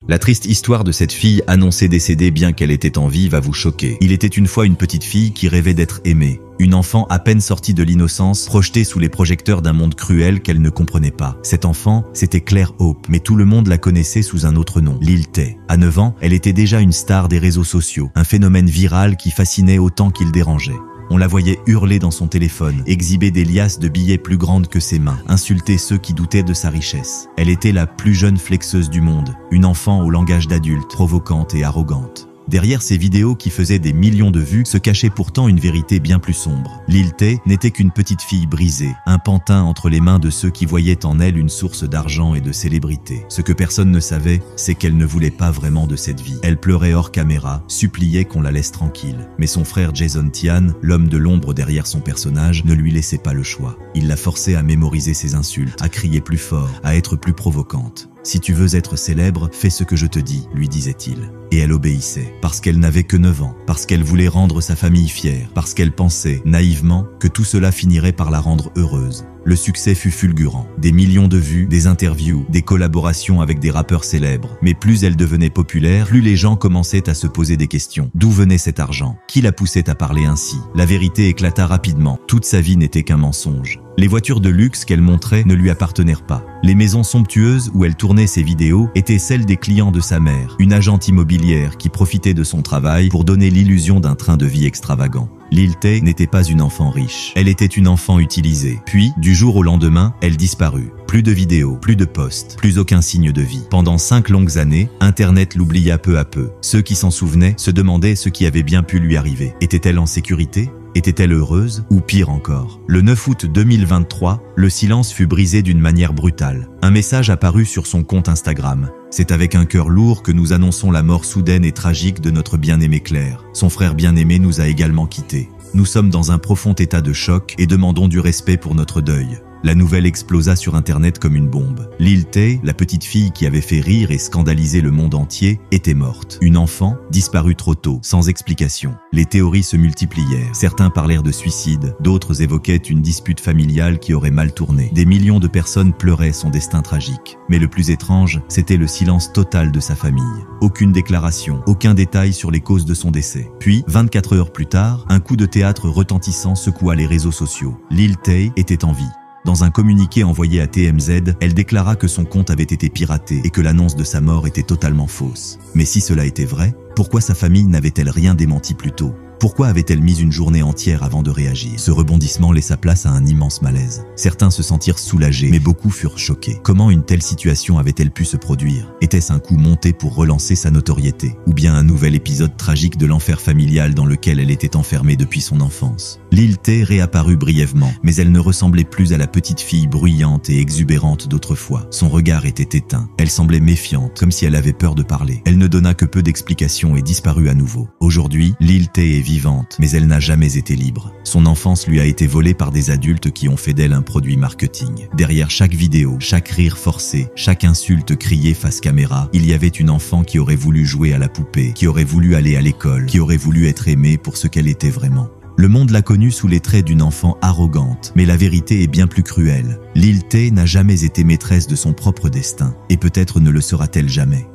La triste histoire de cette fille annoncée décédée bien qu'elle était en vie va vous choquer. Il était une fois une petite fille qui rêvait d'être aimée. Une enfant à peine sortie de l'innocence, projetée sous les projecteurs d'un monde cruel qu'elle ne comprenait pas. Cet enfant, c'était Claire Hope, mais tout le monde la connaissait sous un autre nom, Lil Tay. À 9 ans, elle était déjà une star des réseaux sociaux, un phénomène viral qui fascinait autant qu'il dérangeait. On la voyait hurler dans son téléphone, exhiber des liasses de billets plus grandes que ses mains, insulter ceux qui doutaient de sa richesse. Elle était la plus jeune flexeuse du monde, une enfant au langage d'adulte, provocante et arrogante. Derrière ces vidéos qui faisaient des millions de vues se cachait pourtant une vérité bien plus sombre. Lil Tay n'était qu'une petite fille brisée, un pantin entre les mains de ceux qui voyaient en elle une source d'argent et de célébrité. Ce que personne ne savait, c'est qu'elle ne voulait pas vraiment de cette vie. Elle pleurait hors caméra, suppliait qu'on la laisse tranquille. Mais son frère Jason Tian, l'homme de l'ombre derrière son personnage, ne lui laissait pas le choix. Il la forçait à mémoriser ses insultes, à crier plus fort, à être plus provocante. « Si tu veux être célèbre, fais ce que je te dis », lui disait-il. Et elle obéissait, parce qu'elle n'avait que 9 ans, parce qu'elle voulait rendre sa famille fière, parce qu'elle pensait, naïvement, que tout cela finirait par la rendre heureuse. Le succès fut fulgurant. Des millions de vues, des interviews, des collaborations avec des rappeurs célèbres. Mais plus elle devenait populaire, plus les gens commençaient à se poser des questions. D'où venait cet argent? Qui la poussait à parler ainsi? La vérité éclata rapidement. Toute sa vie n'était qu'un mensonge. Les voitures de luxe qu'elle montrait ne lui appartenaient pas. Les maisons somptueuses où elle tournait ses vidéos étaient celles des clients de sa mère, une agente immobilière qui profitait de son travail pour donner l'illusion d'un train de vie extravagant. Lil Tay n'était pas une enfant riche, elle était une enfant utilisée. Puis, du jour au lendemain, elle disparut. Plus de vidéos, plus de posts, plus aucun signe de vie. Pendant 5 longues années, Internet l'oublia peu à peu. Ceux qui s'en souvenaient se demandaient ce qui avait bien pu lui arriver. Était-elle en sécurité ? Était-elle heureuse? Ou pire encore? Le 9 août 2023, le silence fut brisé d'une manière brutale. Un message apparut sur son compte Instagram. C'est avec un cœur lourd que nous annonçons la mort soudaine et tragique de notre bien-aimé Claire. Son frère bien-aimé nous a également quittés. Nous sommes dans un profond état de choc et demandons du respect pour notre deuil. La nouvelle explosa sur Internet comme une bombe. Lil Tay, la petite fille qui avait fait rire et scandaliser le monde entier, était morte. Une enfant disparue trop tôt, sans explication. Les théories se multiplièrent. Certains parlèrent de suicide, d'autres évoquaient une dispute familiale qui aurait mal tourné. Des millions de personnes pleuraient son destin tragique. Mais le plus étrange, c'était le silence total de sa famille. Aucune déclaration, aucun détail sur les causes de son décès. Puis, 24 heures plus tard, un coup de théâtre retentissant secoua les réseaux sociaux. Lil Tay était en vie. Dans un communiqué envoyé à TMZ, elle déclara que son compte avait été piraté et que l'annonce de sa mort était totalement fausse. Mais si cela était vrai, pourquoi sa famille n'avait-elle rien démenti plus tôt ? Pourquoi avait-elle mis une journée entière avant de réagir? Ce rebondissement laissa place à un immense malaise. Certains se sentirent soulagés, mais beaucoup furent choqués. Comment une telle situation avait-elle pu se produire? Était-ce un coup monté pour relancer sa notoriété? Ou bien un nouvel épisode tragique de l'enfer familial dans lequel elle était enfermée depuis son enfance? Lil Tay réapparut brièvement, mais elle ne ressemblait plus à la petite fille bruyante et exubérante d'autrefois. Son regard était éteint. Elle semblait méfiante, comme si elle avait peur de parler. Elle ne donna que peu d'explications et disparut à nouveau. Aujourd'hui, Lil Tay est vivante, mais elle n'a jamais été libre. Son enfance lui a été volée par des adultes qui ont fait d'elle un produit marketing. Derrière chaque vidéo, chaque rire forcé, chaque insulte criée face caméra, il y avait une enfant qui aurait voulu jouer à la poupée, qui aurait voulu aller à l'école, qui aurait voulu être aimée pour ce qu'elle était vraiment. Le monde l'a connue sous les traits d'une enfant arrogante, mais la vérité est bien plus cruelle. Lil Tay n'a jamais été maîtresse de son propre destin, et peut-être ne le sera-t-elle jamais.